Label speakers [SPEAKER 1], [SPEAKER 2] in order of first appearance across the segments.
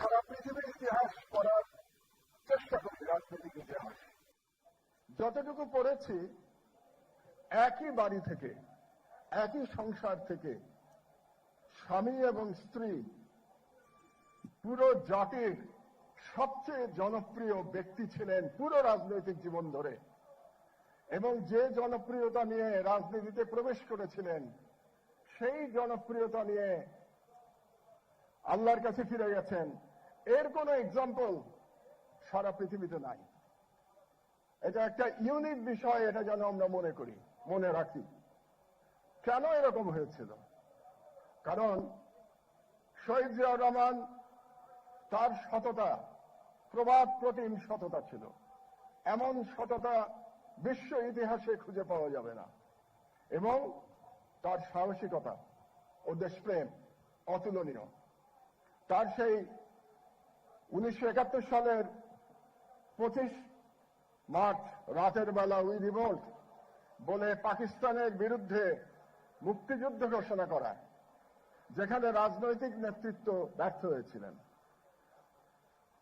[SPEAKER 1] সারা পৃথিবীর ইতিহাস পড়ার চেষ্টা করি, রাজনৈতিক ইতিহাস যতটুকু পড়েছি, একই বাড়ি থেকে, একই সংসার থেকে স্বামী এবং স্ত্রী পুরো জাতির সবচেয়ে জনপ্রিয় ব্যক্তি ছিলেন পুরো রাজনৈতিক জীবন ধরে, এবং যে জনপ্রিয়তা নিয়ে রাজনীতিতে প্রবেশ করেছিলেন সেই জনপ্রিয়তা নিয়ে আল্লাহর কাছে ফিরে গেছেন। এর কোনো এক্সাম্পল সারা পৃথিবীতে নাই। এটা একটা ইউনিক বিষয়, এটা যেন আমরা মনে করি, মনে রাখি। কেন এরকম হয়েছিল? কারণ শহীদ জিয়াউর রহমান, তার সততা প্রবাদ প্রতিম সততা ছিল। এমন সততা বিশ্ব ইতিহাসে খুঁজে পাওয়া যাবে না। এবং তার সাহসিকতা ও দেশপ্রেম অতুলনীয়। তার সেই 1971 সালের 25 মার্চ রাতের বেলা উই রিভোল্ট বলে পাকিস্তানের বিরুদ্ধে মুক্তিযুদ্ধ ঘোষণা করা, যেখানে রাজনৈতিক নেতৃত্ব ব্যর্থ হয়েছিলেন।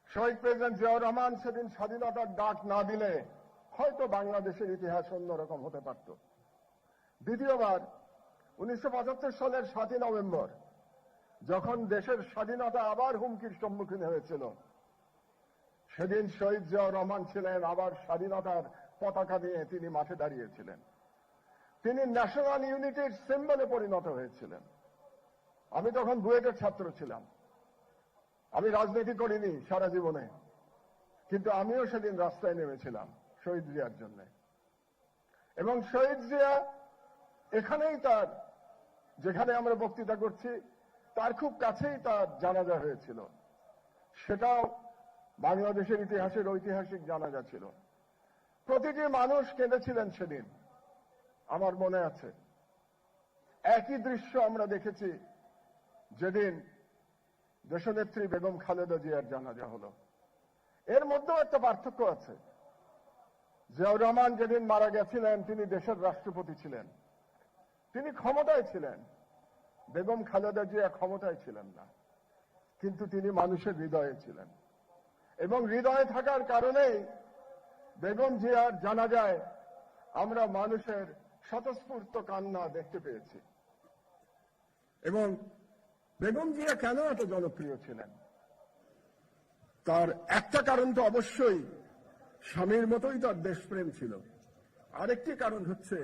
[SPEAKER 1] শহীদ প্রেসিডেন্ট জিয়াউর রহমান সেদিন স্বাধীনতার ডাক না দিলে হয়তো বাংলাদেশের ইতিহাস অন্যরকম হতে পারত। দ্বিতীয়বার 1975 সালের 7 নভেম্বর যখন দেশের স্বাধীনতা আবার হুমকির সম্মুখীন হয়েছিল, সেদিন শহীদ জিয়াউর রহমান ছিলেন আবার স্বাধীনতার পতাকা নিয়ে তিনি মাঠে দাঁড়িয়েছিলেন। তিনি ন্যাশনাল ইউনিটির সিম্বলে পরিণত হয়েছিলেন। আমি তখন বুয়েটের ছাত্র ছিলাম। আমি রাজনীতি করিনি সারা জীবনে, কিন্তু আমিও সেদিন রাস্তায় নেমেছিলাম শহীদ জিয়ার জন্য। এবং শহীদ জিয়া এখানেই তার, যেখানে আমরা বক্তৃতা করছি তার খুব কাছেই তার জানাজা হয়েছিল। সেটাও বাংলাদেশের ইতিহাসের ঐতিহাসিক জানাজা ছিল। প্রতিটি মানুষ কেঁদেছিলেন সেদিন, আমার মনে আছে। একই দৃশ্য আমরা দেখেছি যেদিন দেশনেত্রী বেগম খালেদা জিয়ার জানাজা হলো। এর মধ্যেও একটা পার্থক্য আছে। জিয়াউর রহমান যেদিন মারা গেছিলেন তিনি দেশের রাষ্ট্রপতি ছিলেন, তিনি ক্ষমতায় ছিলেন। বেগম খালেদা জিয়া ক্ষমতায় ছিলেন না, কিন্তু তিনি মানুষের হৃদয়ে ছিলেন। এবং হৃদয়ে থাকার কারণেই বেগম জিয়ার জানাজায় আমরা মানুষের স্বতঃস্ফূর্ত কান্না দেখতে পেয়েছি। এবং বেগম জিয়া কেন এত জনপ্রিয় ছিলেন? তার একটা কারণ তো অবশ্যই স্বামীর মতোই তার দেশপ্রেম ছিল। আরেকটি কারণ হচ্ছে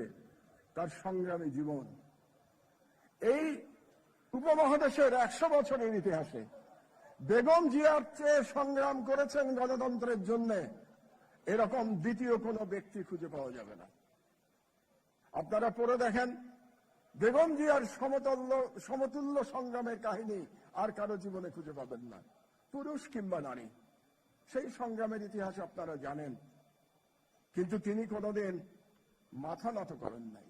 [SPEAKER 1] তার সংগ্রামী জীবন। এই উপমহাদেশের 100 বছরের ইতিহাসে বেগম জিয়ার চেয়ে সংগ্রাম করেছেন গণতন্ত্রের জন্য এরকম দ্বিতীয় কোনো ব্যক্তি খুঁজে পাওয়া যাবে না। আপনারা পড়ে দেখেন, বেগম জিয়ার সমতুল্য সংগ্রামের কাহিনী আর কারো জীবনে খুঁজে পাবেন না, পুরুষ কিংবা নারী। সেই সংগ্রামের ইতিহাস আপনারা জানেন, কিন্তু তিনি কোনোদিন মাথা নত করেন নাই।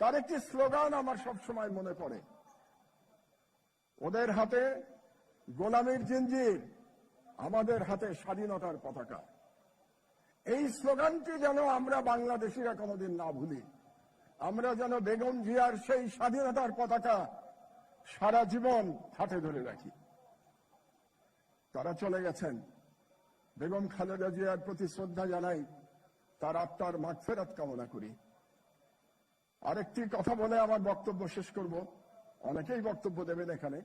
[SPEAKER 1] তার একটি স্লোগান আমার সবসময় মনে পড়ে, ওদের হাতে গোলামীর জিঞ্জির, আমাদের হাতে স্বাধীনতার পতাকা। এই স্লোগানটি যেন আমরা বাংলাদেশিরা কোনোদিন না ভুলি। আমরা যেন বেগম জিয়ার সেই স্বাধীনতার পতাকা সারা জীবন হাতে ধরে রাখি। তারা চলে গেছেন। বেগম খালেদা জিয়ার প্রতি শ্রদ্ধা জানাই, তার আত্মার মাগফিরাত কামনা করি। আরেকটি কথা বলে আমার বক্তব্য শেষ করব। অনেকেই বক্তব্য দেবেন এখানে।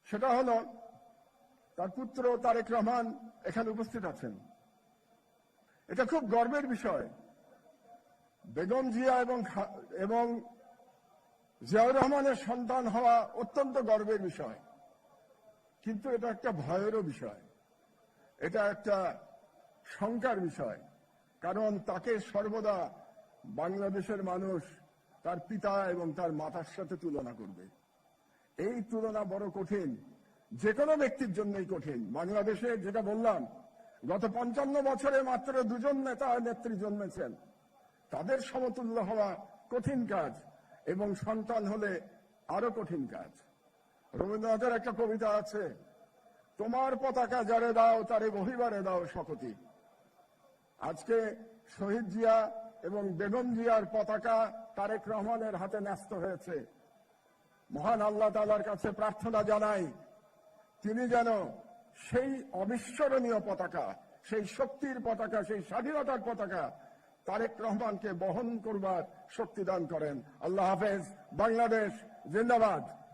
[SPEAKER 1] সেটা হলো, তার পুত্র তারেক রহমান এখানে উপস্থিত আছেন। এটা খুব গর্বের বিষয়। বেগম জিয়া এবং জিয়াউর রহমানের সন্তান হওয়া অত্যন্ত গর্বের বিষয়, কিন্তু এটা একটা ভয়েরও বিষয়, এটা একটা শঙ্কার বিষয়। কারণ তাকে সর্বদা বাংলাদেশের মানুষ তার পিতা এবং তার মাতার সাথে তুলনা করবে। এই তুলনা বড় কঠিন, যে কোনো ব্যক্তির জন্যই কঠিন। বাংলাদেশে যেটা বললাম, গত 55 বছরে মাত্র 2জন নেতা নেত্রী জন্মেছেন। তাদের সমতুল্য হওয়া কঠিন কাজ, এবং সন্তান হলে আরো কঠিন কাজ। রবীন্দ্রনাথের একটা কবিতা আছে, তোমার পতাকা যারে দাও তারে বহিবারে দাও শকতি। আজকে শহীদ জিয়া এবং বেগম জিয়ার পতাকা তারেক রহমানের হাতে ন্যস্ত হয়েছে। মহান আল্লাহ তাআলার কাছে প্রার্থনা জানাই, তিনি যেন সেই অবিস্মরণীয় পতাকা, সেই শক্তির পতাকা, সেই স্বাধীনতার পতাকা তারেক রহমানকে বহন করবার শক্তি দান করেন। আল্লাহ হাফেজ। বাংলাদেশ জিন্দাবাদ।